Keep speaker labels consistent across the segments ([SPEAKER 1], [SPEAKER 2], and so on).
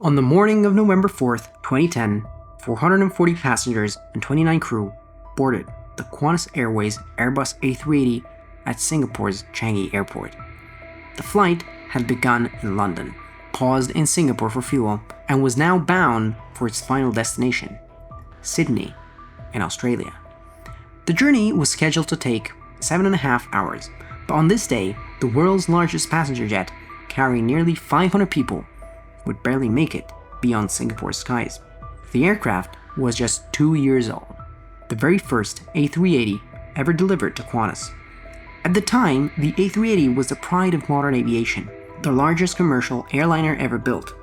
[SPEAKER 1] On the morning of November 4th, 2010, 440 passengers and 29 crew boarded the Qantas Airways Airbus A380 at Singapore's Changi Airport. The flight had begun in London, paused in Singapore for fuel, and was now bound for its final destination, Sydney, in Australia. The journey was scheduled to take 7.5 hours, but on this day, the world's largest passenger jet, carrying nearly 500 people, would barely make it beyond Singapore's skies. The aircraft was just 2 years old, the very first A380 ever delivered to Qantas. At the time, the A380 was the pride of modern aviation, the largest commercial airliner ever built,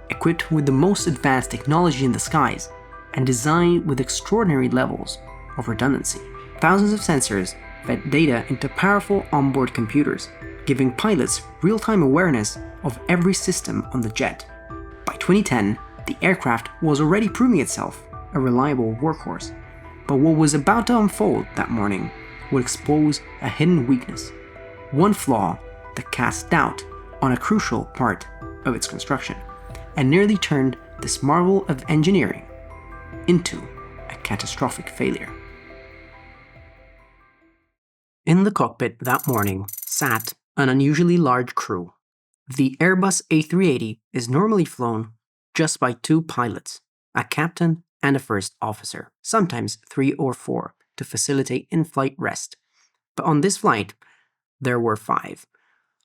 [SPEAKER 1] equipped with the most advanced technology in the skies, and designed with extraordinary levels of redundancy. Thousands of sensors fed data into powerful onboard computers, giving pilots real-time awareness of every system on the jet. By 2010, the aircraft was already proving itself a reliable workhorse, but what was about to unfold that morning would expose a hidden weakness, one flaw that cast doubt on a crucial part of its construction, and nearly turned this marvel of engineering into a catastrophic failure. In the cockpit that morning sat an unusually large crew. The Airbus A380 is normally flown just by 2 pilots, a captain and a first officer, sometimes 3 or 4, to facilitate in-flight rest. But on this flight, there were 5.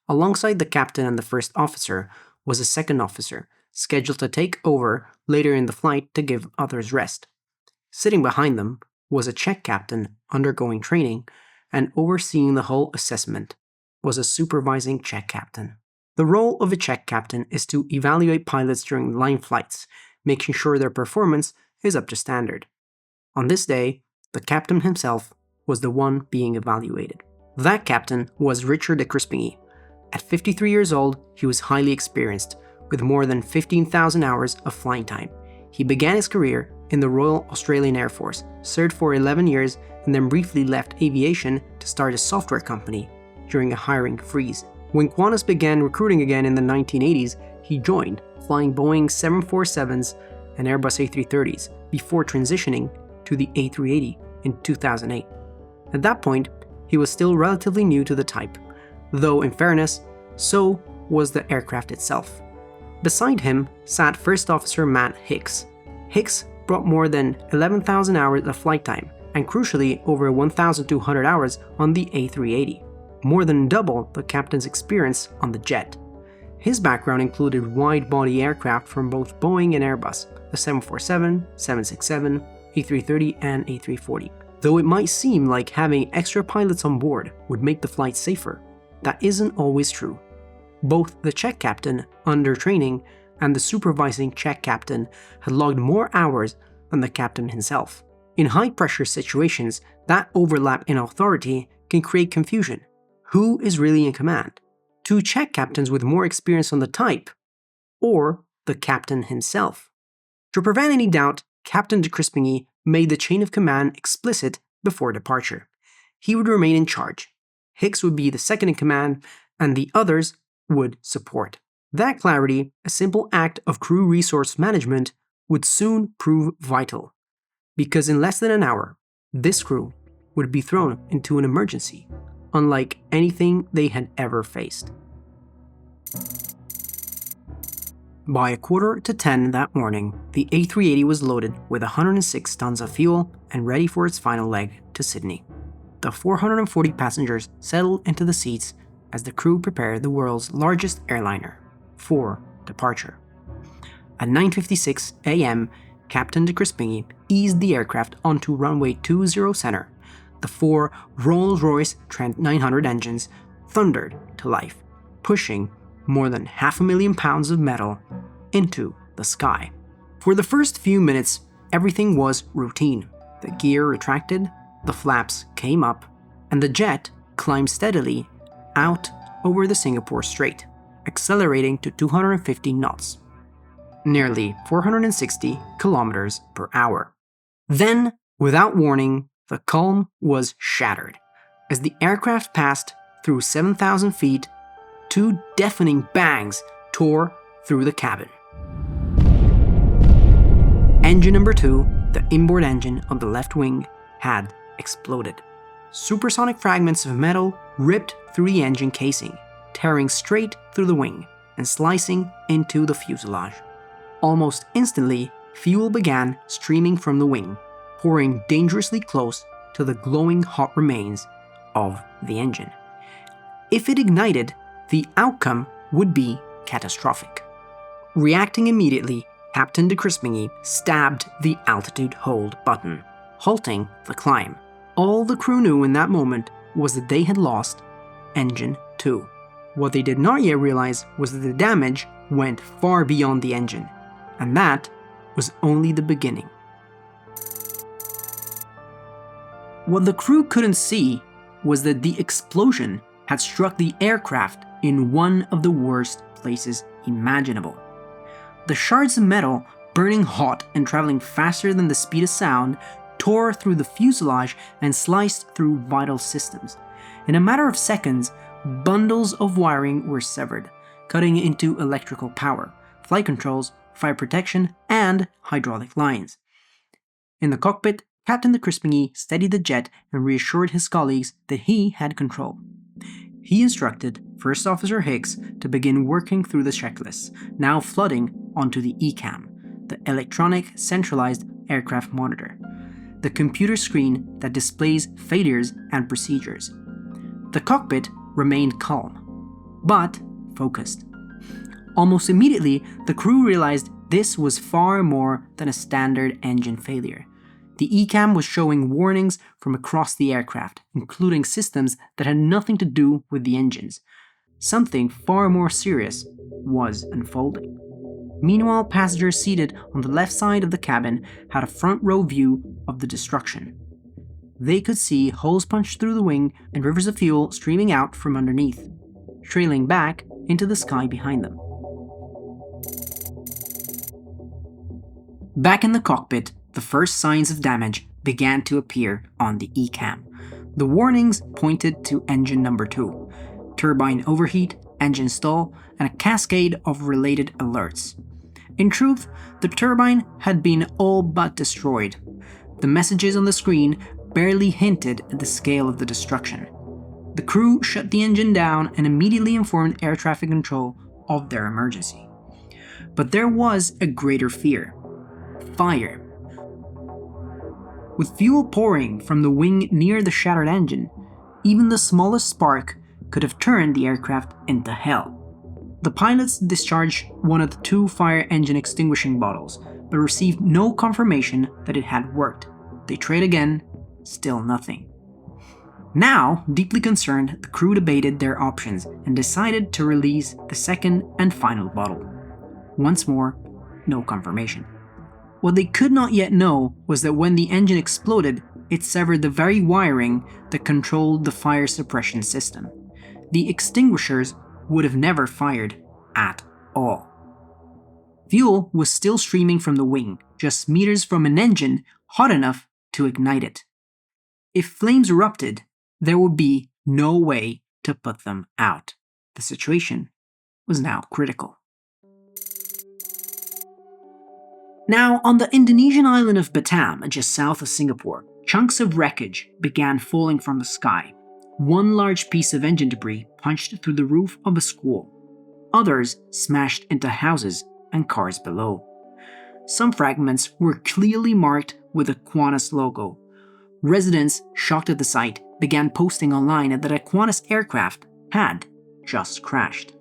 [SPEAKER 1] Alongside the captain and the first officer was a second officer, scheduled to take over later in the flight to give others rest. Sitting behind them was a check captain undergoing training, and overseeing the whole assessment was a supervising check captain. The role of a check captain is to evaluate pilots during line flights, making sure their performance is up to standard. On this day, the captain himself was the one being evaluated. That captain was Richard de Crispingy. At 53 years old, he was highly experienced, with more than 15,000 hours of flying time. He began his career in the Royal Australian Air Force, served for 11 years, and then briefly left aviation to start a software company during a hiring freeze. When Qantas began recruiting again in the 1980s, he joined, flying Boeing 747s and Airbus A330s before transitioning to the A380 in 2008. At that point, he was still relatively new to the type, though in fairness, so was the aircraft itself. Beside him sat First Officer Matt Hicks. Hicks brought more than 11,000 hours of flight time, and crucially over 1,200 hours on the A380, more than double the captain's experience on the jet. His background included wide-body aircraft from both Boeing and Airbus, the 747, 767, A330 and A340. Though it might seem like having extra pilots on board would make the flight safer, that isn't always true. Both the check captain, under training, and the supervising check captain had logged more hours than the captain himself. In high-pressure situations, that overlap in authority can create confusion. Who is really in command? 2 check captains with more experience on the type, or the captain himself? To prevent any doubt, Captain de Crispingy made the chain of command explicit before departure. He would remain in charge. Hicks would be the second in command, and the others would support. That clarity, a simple act of crew resource management, would soon prove vital, because in less than an hour, this crew would be thrown into an emergency, unlike anything they had ever faced. By 9:45 that morning, the A380 was loaded with 106 tons of fuel and ready for its final leg to Sydney. The 440 passengers settled into the seats as the crew prepared the world's largest airliner for departure. At 9:56 a.m., Captain de Crispingy eased the aircraft onto runway 20 center. The 4 Rolls-Royce Trent 900 engines thundered to life, pushing more than 500,000 pounds of metal into the sky. For the first few minutes, everything was routine. The gear retracted, the flaps came up, and the jet climbed steadily out over the Singapore Strait, accelerating to 250 knots, nearly 460 kilometers per hour. Then, without warning, the calm was shattered as the aircraft passed through 7,000 feet. 2 deafening bangs tore through the cabin. Engine number 2, the inboard engine of the left wing, had exploded. Supersonic fragments of metal ripped through the engine casing, tearing straight through the wing and slicing into the fuselage. Almost instantly, fuel began streaming from the wing, pouring dangerously close to the glowing hot remains of the engine. If it ignited, the outcome would be catastrophic. Reacting immediately, Captain de Crispingy stabbed the altitude hold button, halting the climb. All the crew knew in that moment was that they had lost Engine 2. What they did not yet realize was that the damage went far beyond the engine, and that was only the beginning. What the crew couldn't see was that the explosion had struck the aircraft in one of the worst places imaginable. The shards of metal, burning hot and traveling faster than the speed of sound, tore through the fuselage and sliced through vital systems. In a matter of seconds, bundles of wiring were severed, cutting into electrical power, flight controls, fire protection, and hydraulic lines. In the cockpit, Captain de Crispingy steadied the jet and reassured his colleagues that he had control. He instructed First Officer Hicks to begin working through the checklists, now flooding onto the ECAM, the Electronic Centralized Aircraft Monitor, the computer screen that displays failures and procedures. The cockpit remained calm, but focused. Almost immediately, the crew realized this was far more than a standard engine failure. The ECAM was showing warnings from across the aircraft, including systems that had nothing to do with the engines. Something far more serious was unfolding. Meanwhile, passengers seated on the left side of the cabin had a front row view of the destruction. They could see holes punched through the wing and rivers of fuel streaming out from underneath, trailing back into the sky behind them. Back in the cockpit, the first signs of damage began to appear on the ECAM. The warnings pointed to engine number 2, turbine overheat, engine stall, and a cascade of related alerts. In truth, the turbine had been all but destroyed. The messages on the screen barely hinted at the scale of the destruction. The crew shut the engine down and immediately informed air traffic control of their emergency. But there was a greater fear: fire. With fuel pouring from the wing near the shattered engine, even the smallest spark could have turned the aircraft into hell. The pilots discharged one of the 2 fire engine extinguishing bottles, but received no confirmation that it had worked. They tried again, still nothing. Now, deeply concerned, the crew debated their options and decided to release the second and final bottle. Once more, no confirmation. What they could not yet know was that when the engine exploded, it severed the very wiring that controlled the fire suppression system. The extinguishers would have never fired at all. Fuel was still streaming from the wing, just meters from an engine hot enough to ignite it. If flames erupted, there would be no way to put them out. The situation was now critical. Now, on the Indonesian island of Batam, just south of Singapore, chunks of wreckage began falling from the sky. One large piece of engine debris punched through the roof of a school. Others smashed into houses and cars below. Some fragments were clearly marked with a Qantas logo. Residents, shocked at the sight, began posting online that a Qantas aircraft had just crashed.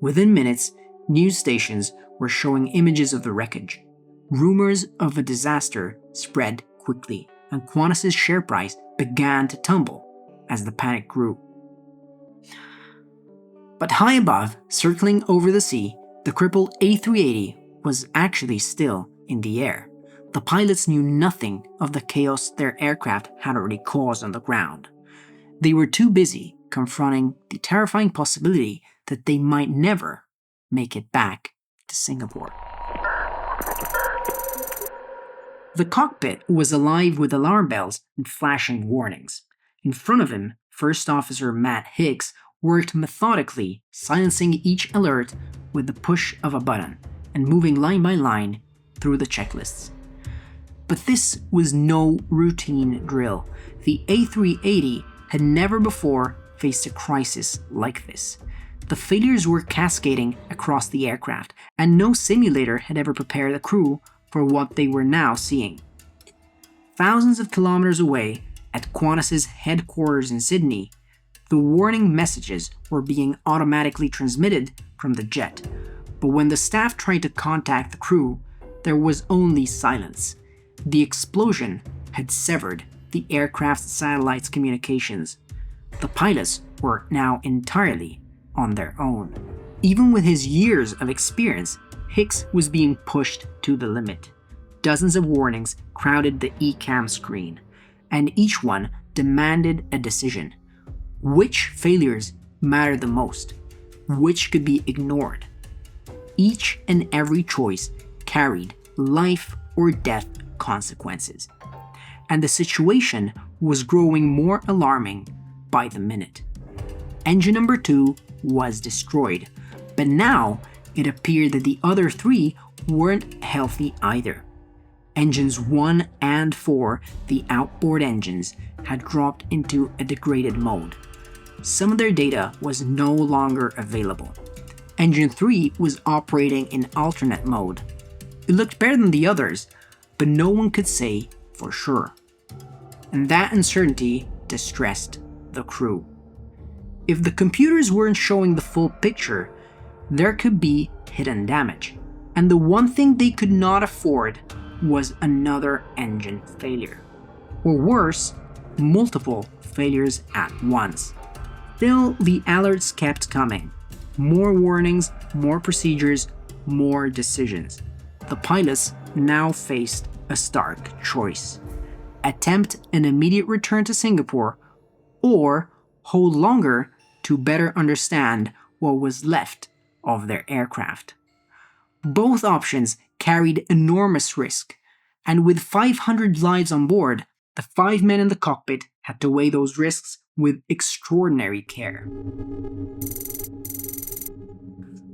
[SPEAKER 1] Within minutes, news stations were showing images of the wreckage. Rumors of a disaster spread quickly, and Qantas's share price began to tumble as the panic grew. But high above, circling over the sea, the crippled A380 was actually still in the air. The pilots knew nothing of the chaos their aircraft had already caused on the ground. They were too busy confronting the terrifying possibility that they might never make it back to Singapore. The cockpit was alive with alarm bells and flashing warnings. In front of him, First Officer Matt Hicks worked methodically, silencing each alert with the push of a button and moving line by line through the checklists. But this was no routine drill. The A380 had never before faced a crisis like this. The failures were cascading across the aircraft, and no simulator had ever prepared the crew for what they were now seeing. Thousands of kilometers away, at Qantas's headquarters in Sydney, the warning messages were being automatically transmitted from the jet. But when the staff tried to contact the crew, there was only silence. The explosion had severed the aircraft's satellite's communications. The pilots were now entirely on their own. Even with his years of experience, Hicks was being pushed to the limit. Dozens of warnings crowded the ECAM screen, and each one demanded a decision. Which failures mattered the most? Which could be ignored? Each and every choice carried life or death consequences, and the situation was growing more alarming by the minute. Engine number 2 was destroyed, but now it appeared that the other 3 weren't healthy either. Engines 1 and 4, the outboard engines, had dropped into a degraded mode. Some of their data was no longer available. Engine 3 was operating in alternate mode. It looked better than the others, but no one could say for sure. And that uncertainty distressed the crew. If the computers weren't showing the full picture, there could be hidden damage. And the one thing they could not afford was another engine failure. Or worse, multiple failures at once. Still, the alerts kept coming. More warnings, more procedures, more decisions. The pilots now faced a stark choice. Attempt an immediate return to Singapore, or hold longer to better understand what was left of their aircraft. Both options carried enormous risk, and with 500 lives on board, the 5 men in the cockpit had to weigh those risks with extraordinary care.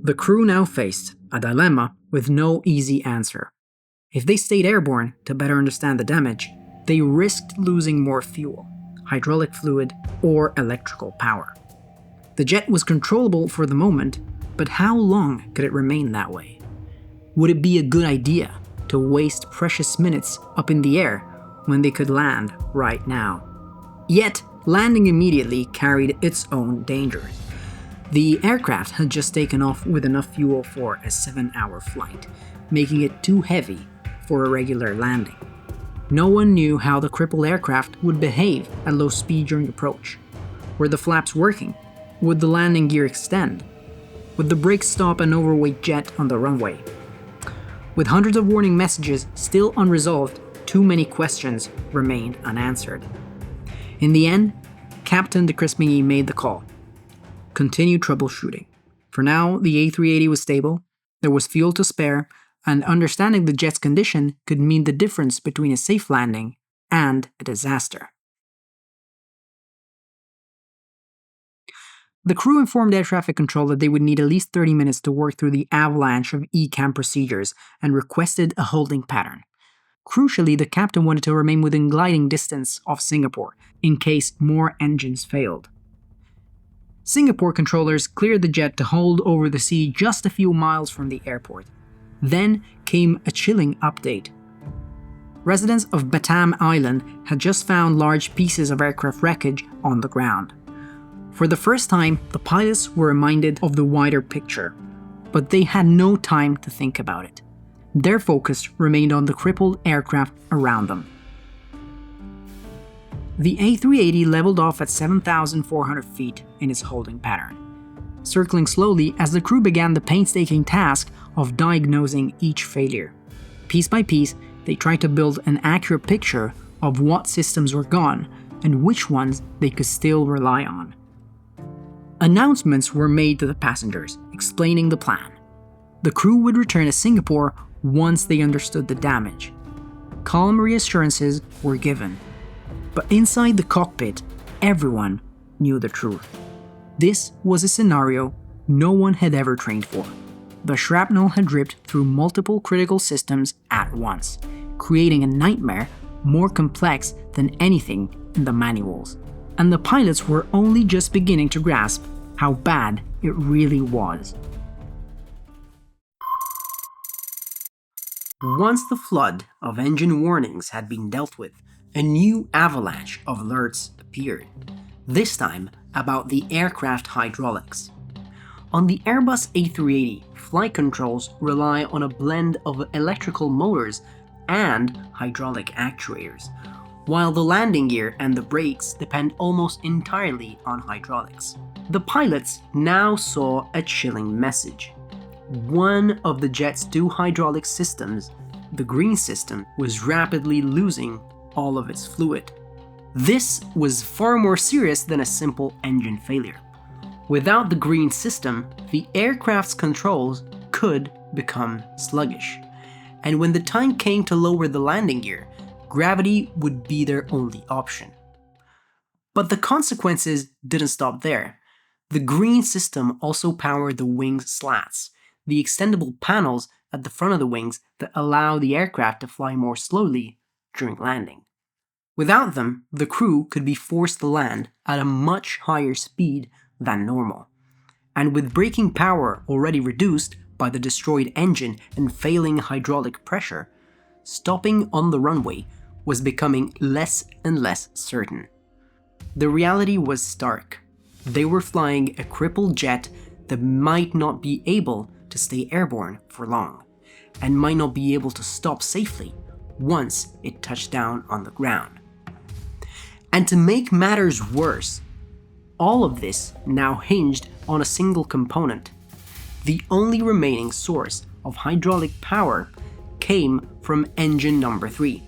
[SPEAKER 1] The crew now faced a dilemma with no easy answer. If they stayed airborne to better understand the damage, they risked losing more fuel, hydraulic fluid, or electrical power. The jet was controllable for the moment, but how long could it remain that way? Would it be a good idea to waste precious minutes up in the air when they could land right now? Yet, landing immediately carried its own dangers. The aircraft had just taken off with enough fuel for a 7-hour flight, making it too heavy for a regular landing. No one knew how the crippled aircraft would behave at low speed during approach. Were the flaps working? Would the landing gear extend? Would the brakes stop an overweight jet on the runway? With hundreds of warning messages still unresolved, too many questions remained unanswered. In the end, Captain de Crispigny made the call. Continue troubleshooting. For now, the A380 was stable, there was fuel to spare, and understanding the jet's condition could mean the difference between a safe landing and a disaster. The crew informed air traffic control that they would need at least 30 minutes to work through the avalanche of ECAM procedures and requested a holding pattern. Crucially, the captain wanted to remain within gliding distance of Singapore in case more engines failed. Singapore controllers cleared the jet to hold over the sea just a few miles from the airport. Then came a chilling update. Residents of Batam Island had just found large pieces of aircraft wreckage on the ground. For the first time, the pilots were reminded of the wider picture, but they had no time to think about it. Their focus remained on the crippled aircraft around them. The A380 leveled off at 7,400 feet in its holding pattern, circling slowly as the crew began the painstaking task of diagnosing each failure. Piece by piece, they tried to build an accurate picture of what systems were gone and which ones they could still rely on. Announcements were made to the passengers, explaining the plan. The crew would return to Singapore once they understood the damage. Calm reassurances were given. But inside the cockpit, everyone knew the truth. This was a scenario no one had ever trained for. The shrapnel had ripped through multiple critical systems at once, creating a nightmare more complex than anything in the manuals. And the pilots were only just beginning to grasp how bad it really was. Once the flood of engine warnings had been dealt with, a new avalanche of alerts appeared, this time about the aircraft hydraulics. On the Airbus A380, flight controls rely on a blend of electrical motors and hydraulic actuators, while the landing gear and the brakes depend almost entirely on hydraulics. The pilots now saw a chilling message. One of the jet's two hydraulic systems, the green system, was rapidly losing all of its fluid. This was far more serious than a simple engine failure. Without the green system, the aircraft's controls could become sluggish, and when the time came to lower the landing gear, gravity would be their only option. But the consequences didn't stop there. The green system also powered the wing's slats, the extendable panels at the front of the wings that allow the aircraft to fly more slowly during landing. Without them, the crew could be forced to land at a much higher speed than normal. And with braking power already reduced by the destroyed engine and failing hydraulic pressure, stopping on the runway was becoming less and less certain. The reality was stark. They were flying a crippled jet that might not be able to stay airborne for long, and might not be able to stop safely once it touched down on the ground. And to make matters worse, all of this now hinged on a single component. The only remaining source of hydraulic power came from engine number 3,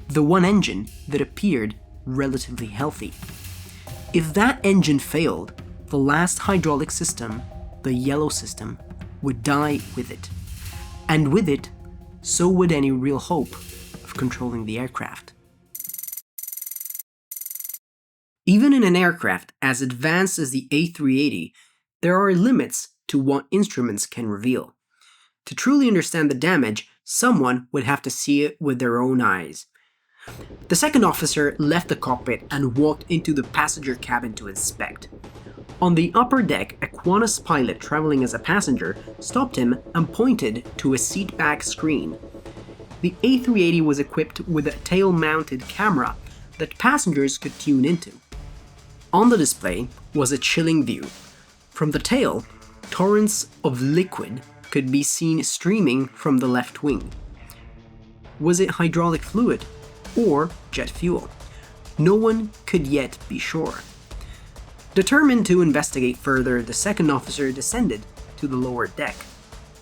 [SPEAKER 1] the one engine that appeared relatively healthy. If that engine failed, the last hydraulic system, the yellow system, would die with it. And with it, so would any real hope of controlling the aircraft. Even in an aircraft as advanced as the A380, there are limits to what instruments can reveal. To truly understand the damage, someone would have to see it with their own eyes. The second officer left the cockpit and walked into the passenger cabin to inspect. On the upper deck, a Qantas pilot traveling as a passenger stopped him and pointed to a seatback screen. The A380 was equipped with a tail-mounted camera that passengers could tune into. On the display was a chilling view. From the tail, torrents of liquid could be seen streaming from the left wing. Was it hydraulic fluid or jet fuel? No one could yet be sure. Determined to investigate further, the second officer descended to the lower deck.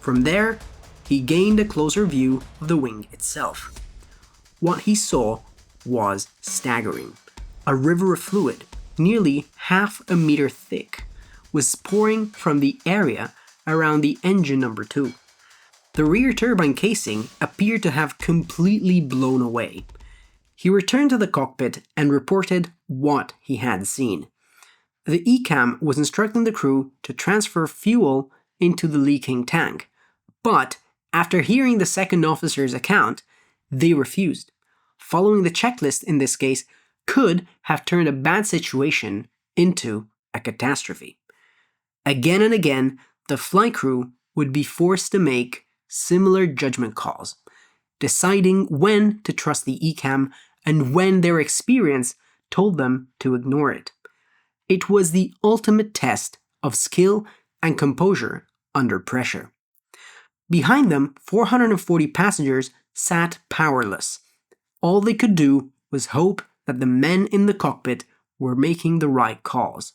[SPEAKER 1] From there, he gained a closer view of the wing itself. What he saw was staggering. A river of fluid, nearly half a meter thick, was pouring from the area around the engine number 2. The rear turbine casing appeared to have completely blown away. He returned to the cockpit and reported what he had seen. The ECAM was instructing the crew to transfer fuel into the leaking tank, but after hearing the second officer's account, they refused. Following the checklist in this case could have turned a bad situation into a catastrophe. Again and again, the flight crew would be forced to make similar judgment calls, deciding when to trust the ECAM and when their experience told them to ignore it. It was the ultimate test of skill and composure under pressure. Behind them, 440 passengers sat powerless. All they could do was hope that the men in the cockpit were making the right calls.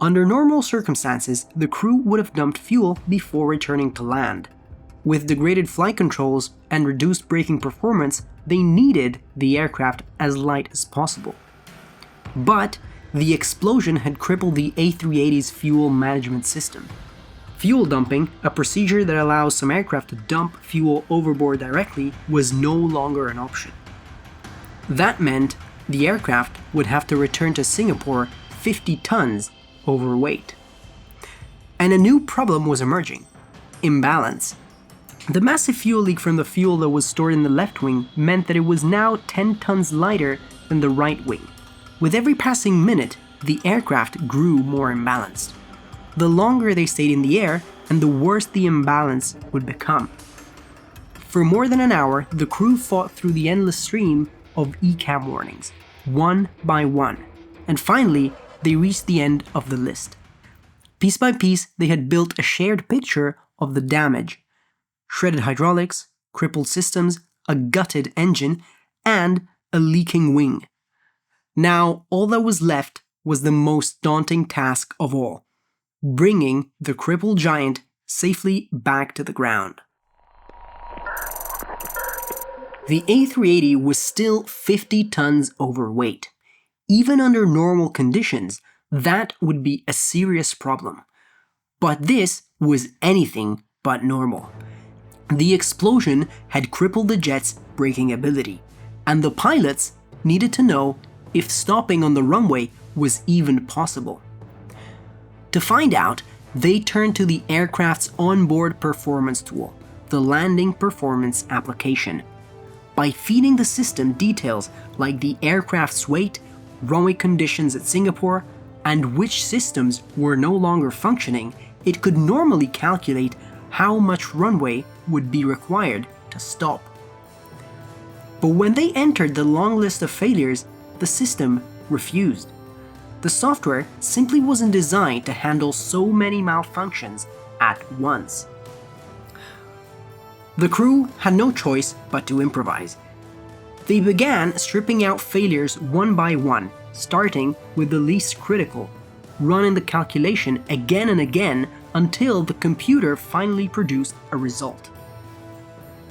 [SPEAKER 1] Under normal circumstances, the crew would have dumped fuel before returning to land. With degraded flight controls and reduced braking performance, they needed the aircraft as light as possible. But the explosion had crippled the A380's fuel management system. Fuel dumping, a procedure that allows some aircraft to dump fuel overboard directly, was no longer an option. That meant the aircraft would have to return to Singapore 50 tons overweight. And a new problem was emerging: imbalance. The massive fuel leak from the fuel that was stored in the left wing meant that it was now 10 tons lighter than the right wing. With every passing minute, the aircraft grew more imbalanced. The longer they stayed in the air, and the worse the imbalance would become. For more than an hour, the crew fought through the endless stream of ECAM warnings, one by one, and finally, they reached the end of the list. Piece by piece, they had built a shared picture of the damage: shredded hydraulics, crippled systems, a gutted engine, and a leaking wing. Now, all that was left was the most daunting task of all: bringing the crippled giant safely back to the ground. The A380 was still 50 tons overweight. Even under normal conditions, that would be a serious problem. But this was anything but normal. The explosion had crippled the jet's braking ability, and the pilots needed to know if stopping on the runway was even possible. To find out, they turned to the aircraft's onboard performance tool, the Landing Performance Application. By feeding the system details like the aircraft's weight, runway conditions at Singapore, and which systems were no longer functioning, it could normally calculate how much runway would be required to stop. But when they entered the long list of failures, the system refused. The software simply wasn't designed to handle so many malfunctions at once. The crew had no choice but to improvise. They began stripping out failures one by one, starting with the least critical, running the calculation again and again until the computer finally produced a result.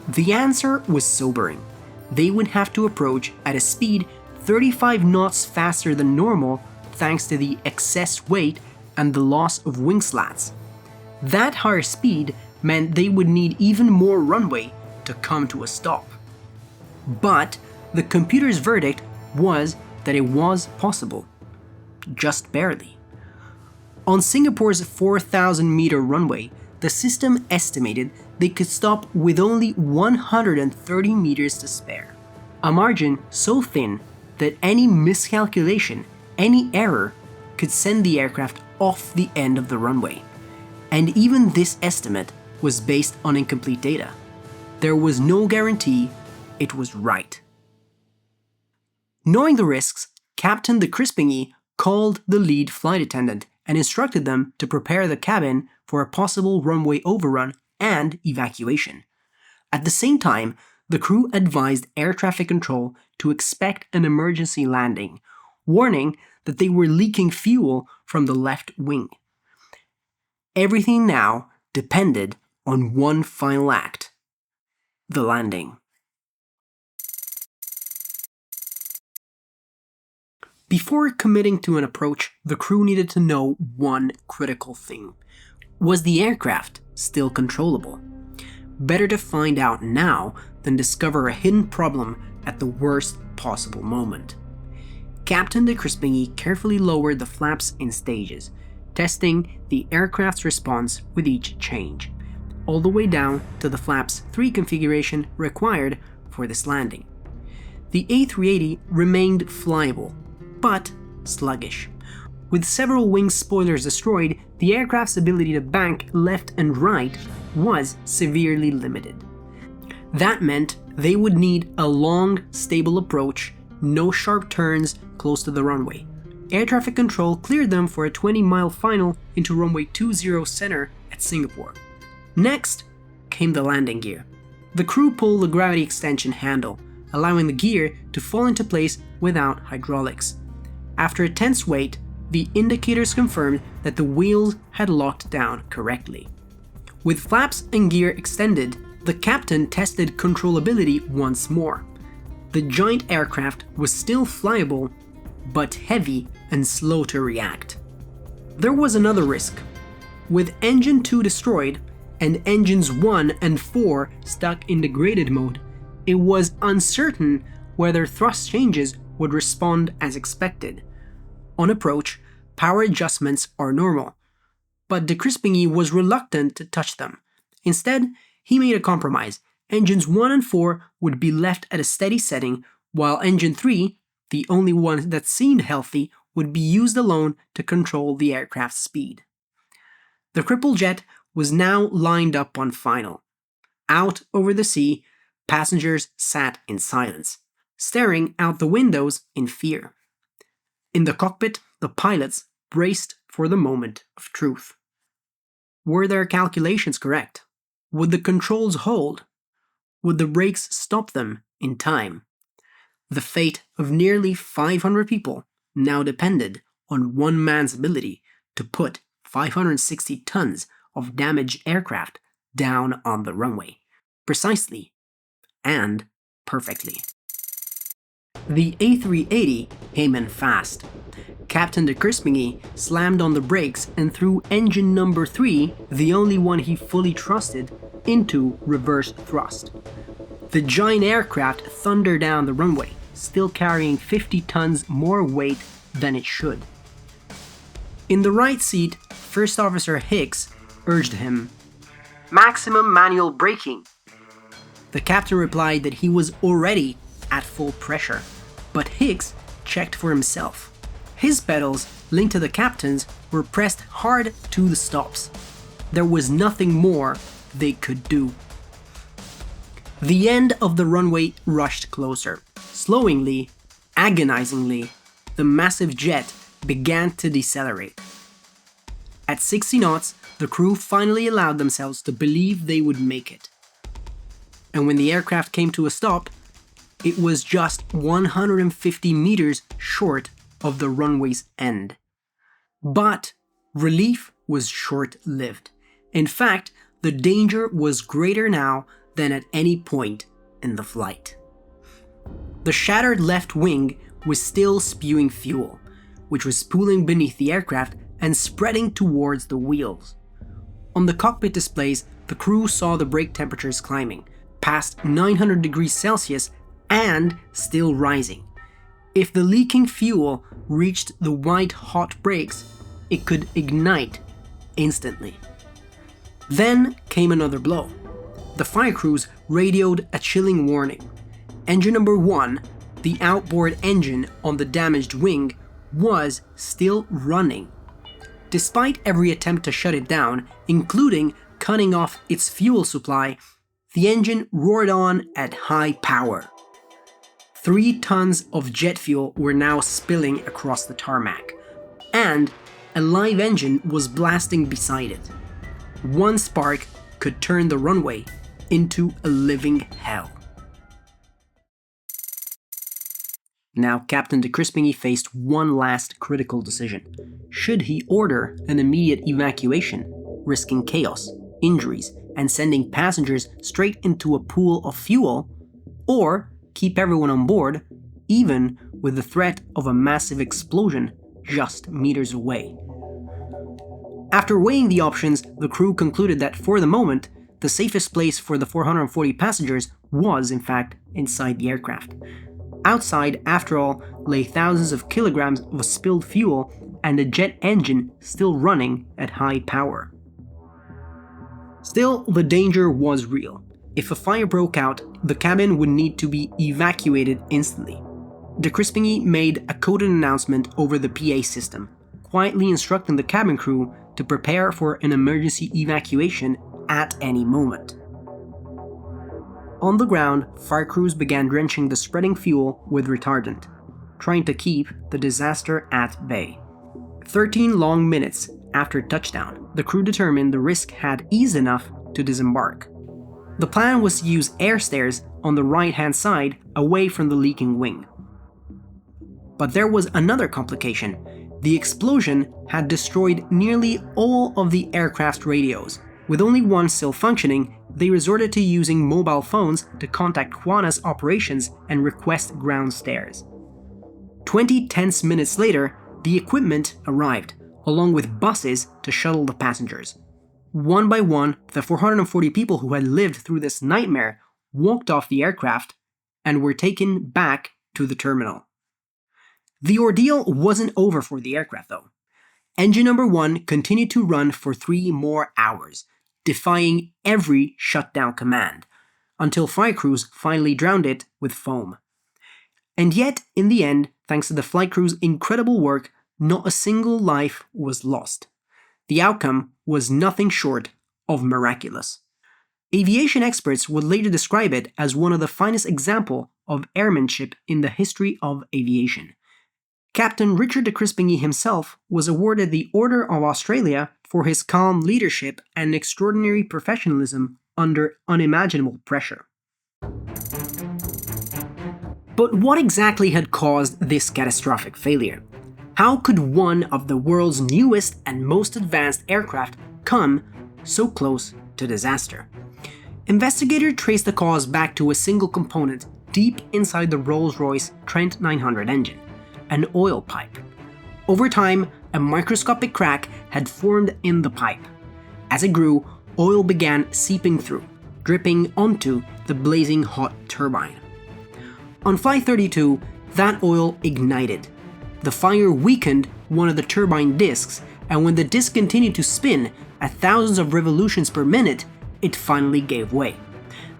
[SPEAKER 1] The answer was sobering. They would have to approach at a speed 35 knots faster than normal thanks to the excess weight and the loss of wing slats. That higher speed meant they would need even more runway to come to a stop. But the computer's verdict was that it was possible. Just barely. On Singapore's 4,000-meter runway, the system estimated they could stop with only 130 meters to spare. A margin so thin that any miscalculation, any error, could send the aircraft off the end of the runway. And even this estimate was based on incomplete data. There was no guarantee it was right. Knowing the risks, Captain de Crispingy called the lead flight attendant and instructed them to prepare the cabin for a possible runway overrun and evacuation. At the same time, the crew advised air traffic control to expect an emergency landing, warning that they were leaking fuel from the left wing. Everything now depended on one final act: the landing. Before committing to an approach, the crew needed to know one critical thing. Was the aircraft still controllable? Better to find out now than discover a hidden problem at the worst possible moment. Captain de Crispingy carefully lowered the flaps in stages, testing the aircraft's response with each change, all the way down to the flaps 3 configuration required for this landing. The A380 remained flyable, but sluggish. With several wing spoilers destroyed, the aircraft's ability to bank left and right was severely limited. That meant they would need a long, stable approach, no sharp turns close to the runway. Air traffic control cleared them for a 20-mile final into runway 20 center at Singapore. Next came the landing gear. The crew pulled the gravity extension handle, allowing the gear to fall into place without hydraulics. After a tense wait, the indicators confirmed that the wheels had locked down correctly. With flaps and gear extended, the captain tested controllability once more. The giant aircraft was still flyable, but heavy and slow to react. There was another risk. With engine 2 destroyed and engines 1 and 4 stuck in degraded mode, it was uncertain whether thrust changes would respond as expected. On approach, power adjustments are normal, but de Crispingy was reluctant to touch them. Instead, he made a compromise. Engines 1 and 4 would be left at a steady setting, while engine 3, the only one that seemed healthy, would be used alone to control the aircraft's speed. The crippled jet was now lined up on final. Out over the sea, passengers sat in silence, staring out the windows in fear. In the cockpit, the pilots braced for the moment of truth. Were their calculations correct? Would the controls hold? Would the brakes stop them in time? The fate of nearly 500 people now depended on one man's ability to put 560 tons of damaged aircraft down on the runway, precisely and perfectly. The A380 came in fast. Captain de Crispingy slammed on the brakes and threw engine number 3, the only one he fully trusted, into reverse thrust. The giant aircraft thundered down the runway, still carrying 50 tons more weight than it should. In the right seat, First Officer Hicks urged him, "Maximum manual braking." The captain replied that he was already at full pressure, but Hicks checked for himself. His pedals, linked to the captain's, were pressed hard to the stops. There was nothing more they could do. The end of the runway rushed closer. Slowingly, agonizingly, the massive jet began to decelerate. At 60 knots, the crew finally allowed themselves to believe they would make it. And when the aircraft came to a stop, it was just 150 meters short of the runway's end. But relief was short-lived. In fact, the danger was greater now than at any point in the flight. The shattered left wing was still spewing fuel, which was spooling beneath the aircraft and spreading towards the wheels. On the cockpit displays, the crew saw the brake temperatures climbing, past 900 degrees Celsius and still rising. If the leaking fuel reached the white-hot brakes, it could ignite instantly. Then came another blow. The fire crews radioed a chilling warning. Engine number 1, the outboard engine on the damaged wing, was still running. Despite every attempt to shut it down, including cutting off its fuel supply, the engine roared on at high power. 3 tons of jet fuel were now spilling across the tarmac, and a live engine was blasting beside it. One spark could turn the runway into a living hell. Now Captain de Crispingy faced one last critical decision. Should he order an immediate evacuation, risking chaos, injuries, and sending passengers straight into a pool of fuel, or keep everyone on board, even with the threat of a massive explosion just meters away? After weighing the options, the crew concluded that for the moment, the safest place for the 440 passengers was, in fact, inside the aircraft. Outside, after all, lay thousands of kilograms of spilled fuel and a jet engine still running at high power. Still, the danger was real. If a fire broke out, the cabin would need to be evacuated instantly. De Crispingy made a coded announcement over the PA system, quietly instructing the cabin crew to prepare for an emergency evacuation at any moment. On the ground, fire crews began drenching the spreading fuel with retardant, trying to keep the disaster at bay. 13 long minutes after touchdown, the crew determined the risk had eased enough to disembark. The plan was to use air stairs on the right-hand side away from the leaking wing. But there was another complication. The explosion had destroyed nearly all of the aircraft's radios. With only one still functioning, they resorted to using mobile phones to contact Qantas operations and request ground stairs. 20 tense minutes later, the equipment arrived, along with buses to shuttle the passengers. One by one, the 440 people who had lived through this nightmare walked off the aircraft and were taken back to the terminal. The ordeal wasn't over for the aircraft, though. Engine number 1 continued to run for 3 more hours, defying every shutdown command, until fire crews finally drowned it with foam. And yet, in the end, thanks to the flight crew's incredible work, not a single life was lost. The outcome was nothing short of miraculous. Aviation experts would later describe it as one of the finest examples of airmanship in the history of aviation. Captain Richard de Crespigny himself was awarded the Order of Australia for his calm leadership and extraordinary professionalism under unimaginable pressure. But what exactly had caused this catastrophic failure? How could one of the world's newest and most advanced aircraft come so close to disaster? Investigators traced the cause back to a single component deep inside the Rolls-Royce Trent 900 engine, an oil pipe. Over time, a microscopic crack had formed in the pipe. As it grew, oil began seeping through, dripping onto the blazing hot turbine. On Flight 32, that oil ignited. The fire weakened one of the turbine discs, and when the disc continued to spin at thousands of revolutions per minute, it finally gave way.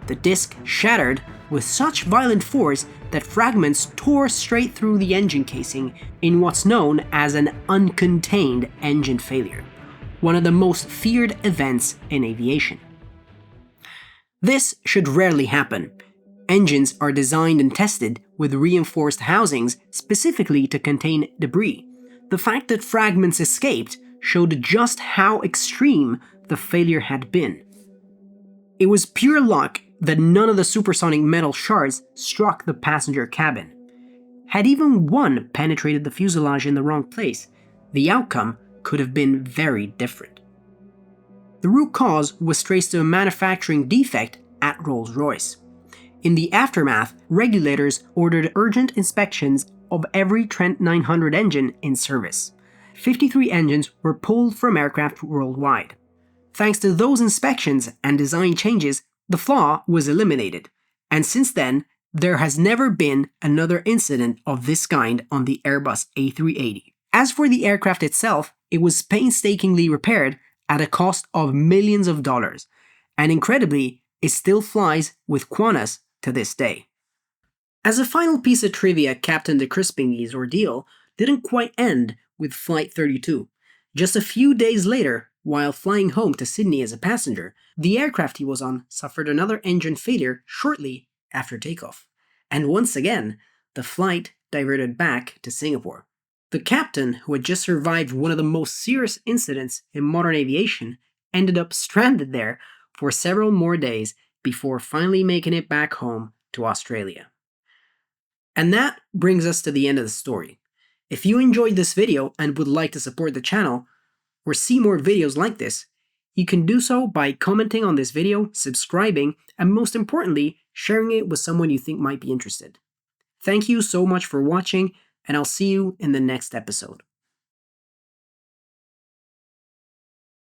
[SPEAKER 1] The disc shattered with such violent force that fragments tore straight through the engine casing in what's known as an uncontained engine failure, one of the most feared events in aviation. This should rarely happen. Engines are designed and tested with reinforced housings specifically to contain debris. The fact that fragments escaped showed just how extreme the failure had been. It was pure luck that none of the supersonic metal shards struck the passenger cabin. Had even one penetrated the fuselage in the wrong place, the outcome could have been very different. The root cause was traced to a manufacturing defect at Rolls-Royce. In the aftermath, regulators ordered urgent inspections of every Trent 900 engine in service. 53 engines were pulled from aircraft worldwide. Thanks to those inspections and design changes, the flaw was eliminated, and since then, there has never been another incident of this kind on the Airbus A380. As for the aircraft itself, it was painstakingly repaired at a cost of millions of dollars, and incredibly, it still flies with Qantas to this day. As a final piece of trivia, Captain de Crespigny's ordeal didn't quite end with Flight 32. Just a few days later, while flying home to Sydney as a passenger, the aircraft he was on suffered another engine failure shortly after takeoff. And once again, the flight diverted back to Singapore. The captain, who had just survived one of the most serious incidents in modern aviation, ended up stranded there for several more days before finally making it back home to Australia. And that brings us to the end of the story. If you enjoyed this video and would like to support the channel, or see more videos like this, you can do so by commenting on this video, subscribing, and most importantly, sharing it with someone you think might be interested. Thank you so much for watching, and I'll see you in the next episode.